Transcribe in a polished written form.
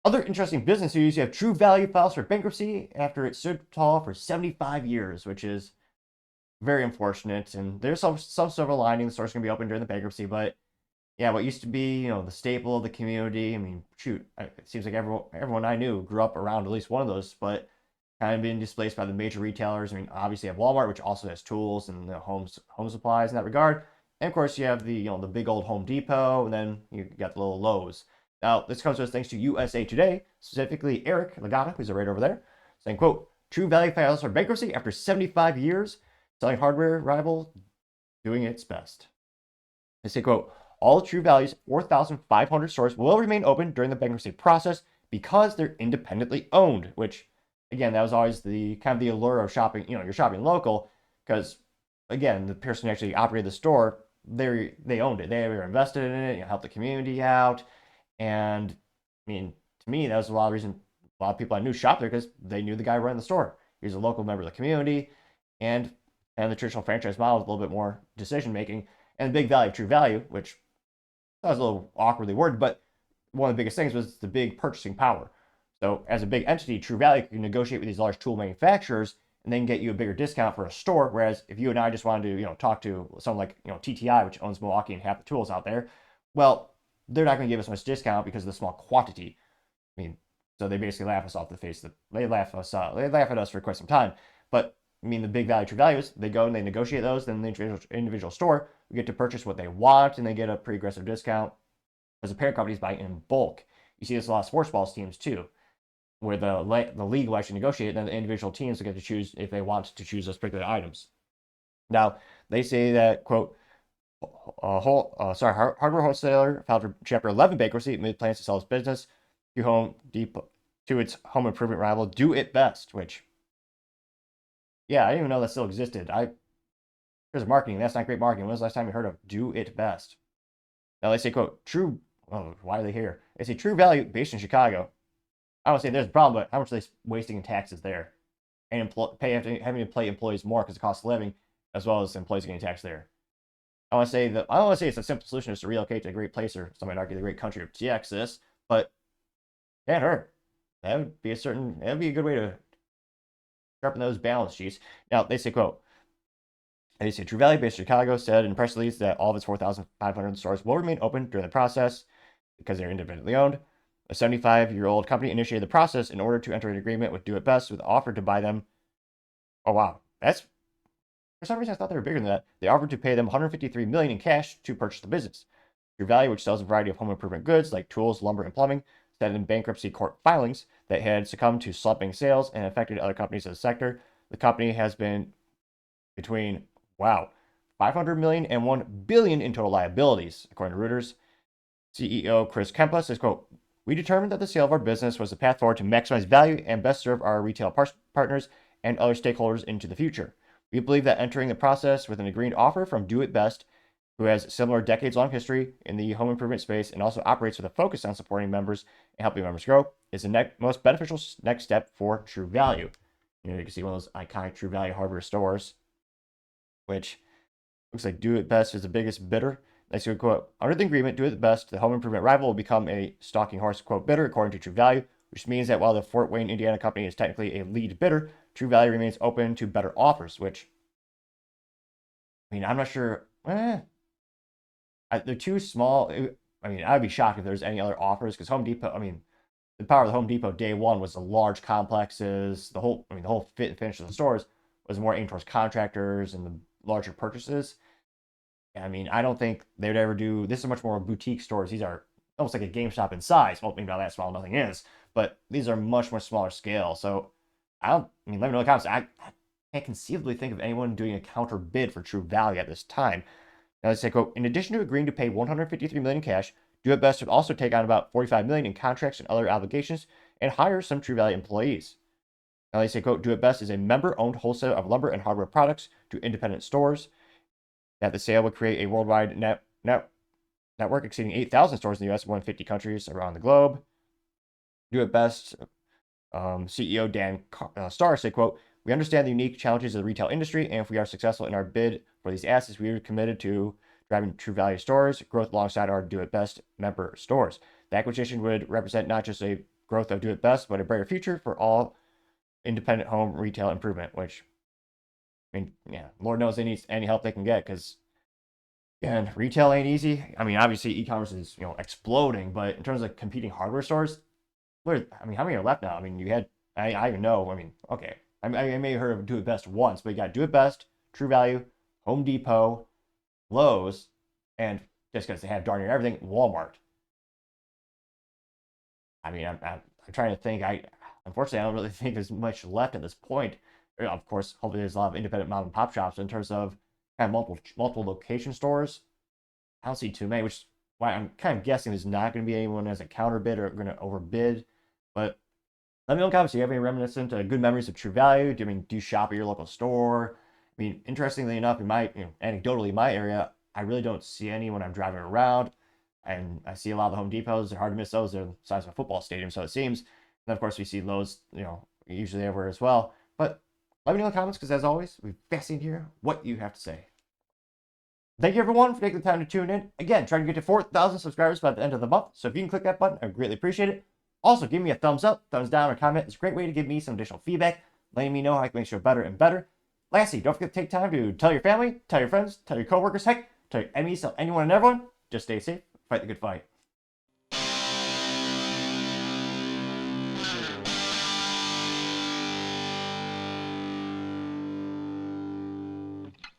Other interesting business news, you have True Value files for bankruptcy after it stood tall for 75 years, which is very unfortunate. And there's some silver lining. The store's going to be open during the bankruptcy, but yeah, what used to be, the staple of the community. I mean, shoot, it seems like everyone I knew grew up around at least one of those, but kind of been displaced by the major retailers. I mean, obviously you have Walmart, which also has tools and home supplies in that regard. And of course, you have the big old Home Depot, and then you got the little Lowe's. Now, this comes to us thanks to USA Today, specifically Eric Lagata, who's right over there, saying, quote, True Value files for bankruptcy after 75 years, selling hardware rival doing its best. They say, quote, all True Value's 4,500 stores will remain open during the bankruptcy process because they're independently owned, which, again, that was always the kind of the allure of shopping, you're shopping local because, again, the person who actually operated the store, they owned it. They were invested in it, helped the community out. And, I mean, to me, that was a lot of reason a lot of people I knew shopped there because they knew the guy running the store. He was a local member of the community, and the traditional franchise model is a little bit more decision making. And the big value of True Value, which that was a little awkwardly worded, but one of the biggest things was the big purchasing power. So as a big entity, True Value can negotiate with these large tool manufacturers and then get you a bigger discount for a store. Whereas if you and I just wanted to, talk to someone like, TTI, which owns Milwaukee and half the tools out there, well, they're not going to give us much discount because of the small quantity. I mean, so they basically laugh us off the face. They laugh at us for quite some time. But I mean, the big value True Value is they go and they negotiate those. Then the individual store we get to purchase what they want, and they get a pretty aggressive discount. As the parent companies buy in bulk. You see this a lot of sports balls teams too, where the league will actually negotiate, and then the individual teams will get to choose if they want to choose those particular items. Now they say that quote, hardware wholesaler filed for Chapter 11 bankruptcy amid plans to sell its business to Home Depot to its home improvement rival Do It Best, which yeah, I didn't even know that still existed. There's marketing. That's not great marketing. When was the last time you heard of Do It Best? Now they say, quote, true. Oh, why are they here? They say True Value based in Chicago. I don't say there's a problem, but how much are they wasting in taxes there? And having to pay employees more because of cost of living, as well as employees getting taxed there. I don't want to say it's a simple solution just to relocate to a great place, or some might argue the great country of Texas, but can't hurt. That would be a good way to sharpen those balance sheets. Now they say, quote, they say True Value based in Chicago said in a press release that all of its 4,500 stores will remain open during the process because they're independently owned. A 75-year-old company initiated the process in order to enter an agreement with Do It Best with the offer to buy them. Oh wow, that's for some reason I thought they were bigger than that. They offered to pay them $153 million in cash to purchase the business. True Value, which sells a variety of home improvement goods like tools, lumber, and plumbing, said in bankruptcy court filings that had succumbed to slumping sales and affected other companies in the sector. The company has been between 500 million and 1 billion in total liabilities, according to Reuters. CEO Chris Kempa says, quote, we determined that the sale of our business was the path forward to maximize value and best serve our retail partners and other stakeholders into the future. We believe that entering the process with an agreed offer from Do It Best, who has similar decades-long history in the home improvement space and also operates with a focus on supporting members and helping members grow, is the most beneficial next step for True Value. You can see one of those iconic True Value hardware stores, which looks like Do It Best is the biggest bidder. Next quote, under the agreement, Do It Best, the home improvement rival, will become a stalking horse, quote, bidder, according to True Value, which means that while the Fort Wayne, Indiana company is technically a lead bidder, True Value remains open to better offers, which, I mean, I'm not sure. They're too small. I mean, I'd be shocked if there's any other offers because Home Depot, I mean, the power of the Home Depot day one was the large complexes, the whole fit and finish of the stores was more aimed towards contractors and the larger purchases. I mean, I don't think they would ever do this. Is much more boutique stores. These are almost like a GameStop in size. Well, maybe not that small, nothing is, but these are much smaller scale. So I mean, let me know in the comments. I can't conceivably think of anyone doing a counter bid for True Value at this time. Now they say, quote, in addition to agreeing to pay $153 million in cash, Do It Best would also take on about $45 million in contracts and other obligations and hire some True Value employees. Now they say, quote, Do It Best is a member-owned wholesaler of lumber and hardware products to independent stores. That the sale would create a worldwide network exceeding 8,000 stores in the U.S. and 150 countries around the globe. Do It Best CEO Dan Starr said, quote, we understand the unique challenges of the retail industry, and if we are successful in our bid for these assets, we are committed to driving True Value stores growth alongside our Do It Best member stores. The acquisition would represent not just a growth of Do It Best, but a brighter future for all independent home retail improvement, which, I mean, yeah, Lord knows they need any help they can get, because, again, retail ain't easy. I mean, obviously e-commerce is, exploding, but in terms of competing hardware stores, how many are left now? I mean, you had, I even know, I mean, okay, I may have heard of Do It Best once, but you got Do It Best, True Value, Home Depot, Lowe's, and just because they have darn near everything, Walmart. I mean, I'm trying to think. Unfortunately, I don't really think there's much left at this point. Of course, hopefully there's a lot of independent mom and pop shops. In terms of kind of multiple location stores, I don't see too many. Which is why I'm kind of guessing there's not going to be anyone as a counter bid or going to overbid. But let me know in the comments. Do you have any reminiscent good memories of True Value? Do you shop at your local store? I mean, interestingly enough, anecdotally, in my area, I really don't see any when I'm driving around. And I see a lot of the Home Depots. They're hard to miss those. They're the size of a football stadium, so it seems. And of course, we see Lowe's, usually everywhere as well. But let me know in the comments, because as always, we're fascinated to hear what you have to say. Thank you, everyone, for taking the time to tune in. Again, trying to get to 4,000 subscribers by the end of the month. So if you can click that button, I'd greatly appreciate it. Also, give me a thumbs up, thumbs down, or comment. It's a great way to give me some additional feedback, letting me know how I can make sure better and better. Lastly, don't forget to take time to tell your family, tell your friends, tell your coworkers, heck, tell your enemies, tell anyone and everyone. Just stay safe, fight the good fight.